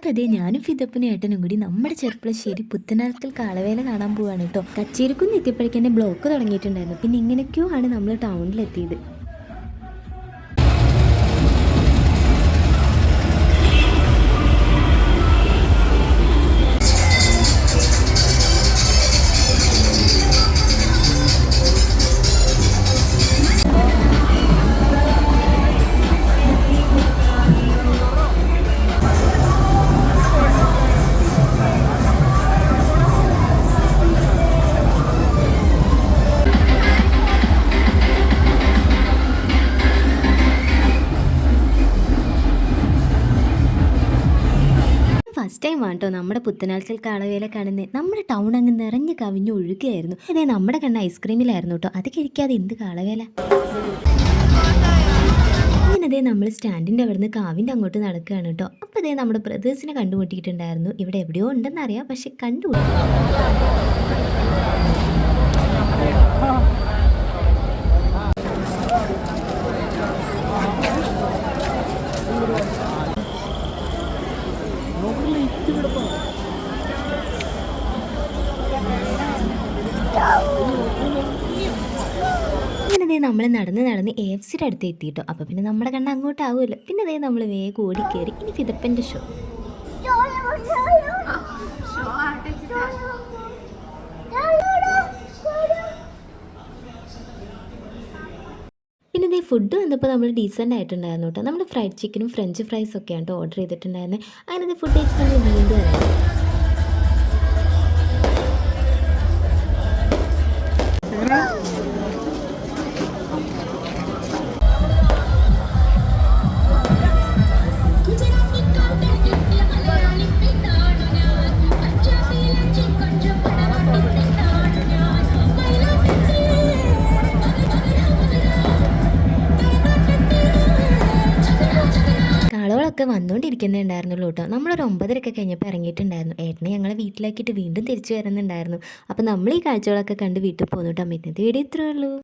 അപ്പോൾ അതേ ഞാനും ഫിദപ്പനും ഏട്ടനും കൂടി നമ്മുടെ ചെർപ്പളശ്ശേരി പുത്തനാൽക്കൽ കാളവേല കാണാൻ പോവാണ് കേട്ടോ. കച്ചേരിക്കുന്ന് എത്തിയപ്പോഴേക്കും ബ്ലോക്ക് തുടങ്ങിയിട്ടുണ്ടായിരുന്നു. പിന്നെ ഇങ്ങനെയൊക്കെയോ ആണ് നമ്മൾ ടൗണിലെത്തിയത്. ഫസ്റ്റ് ടൈം ആണ് കേട്ടോ നമ്മുടെ പുത്തനാൽക്കൽ കാളവേല കാണുന്നത്. നമ്മുടെ ടൗൺ അങ്ങ് നിറഞ്ഞ് കവിഞ്ഞ് ഒഴുകുകയായിരുന്നു. അതേ നമ്മുടെ കണ്ണ് ഐസ്ക്രീമിലായിരുന്നു കേട്ടോ. അത് കഴിക്കാതെ എന്ത് കാളവേല. അങ്ങനെ അതേ നമ്മൾ സ്റ്റാൻഡിൻ്റെ അവിടെ നിന്ന് കാവിൻ്റെ അങ്ങോട്ട് നടക്കുകയാണ് കേട്ടോ. അപ്പോൾ അതേ നമ്മുടെ ബ്രദേഴ്സിനെ കണ്ടുമുട്ടിയിട്ടുണ്ടായിരുന്നു. ഇവിടെ എവിടെയോ ഉണ്ടെന്നറിയാം, പക്ഷെ കണ്ടുമുട്ടി. അങ്ങനെ ദേ നമ്മൾ നടന്ന് AFCയുടെ അടുത്ത് എത്തിയിട്ടോ. അപ്പോൾ പിന്നെ നമ്മുടെ കണ്ണ് അങ്ങോട്ടാവുമല്ലോ. പിന്നെ ദേ നമ്മൾ വേഗം ഓടിക്കയറി. ഇനി ഫിദപ്പൻ്റെ ഷോ. പിന്നെ ഇതേ ഫുഡ് വന്നപ്പോൾ നമ്മൾ ഡീസൻ്റ് ആയിട്ടുണ്ടായിരുന്നു കേട്ടോ. നമ്മൾ ഫ്രൈഡ് ചിക്കനും ഫ്രഞ്ച് ഫ്രൈസും ഒക്കെയാണ് കേട്ടോ ഓർഡർ ചെയ്തിട്ടുണ്ടായിരുന്നത്. അങ്ങനെ ഫുഡ് കഴിച്ച് നമ്മൾ വീണ്ടും ഇറങ്ങി. കാളകളൊക്കെ വന്നുകൊണ്ടിരിക്കുന്നുണ്ടായിരുന്നുള്ളൂ കേട്ടോ. നമ്മളൊരു 9:30 കഴിഞ്ഞപ്പോൾ ഇറങ്ങിയിട്ടുണ്ടായിരുന്നു. ഏട്ടനെ ഞങ്ങളെ വീട്ടിലാക്കിയിട്ട് വീണ്ടും തിരിച്ചു വരുന്നുണ്ടായിരുന്നു. അപ്പോൾ നമ്മൾ ഈ കാഴ്ചകളൊക്കെ കണ്ട് വീട്ടിൽ പോന്നു കേട്ടോ. ഇന്നത്തെ വീഡിയോ ഇത്രയേ ഉള്ളൂ.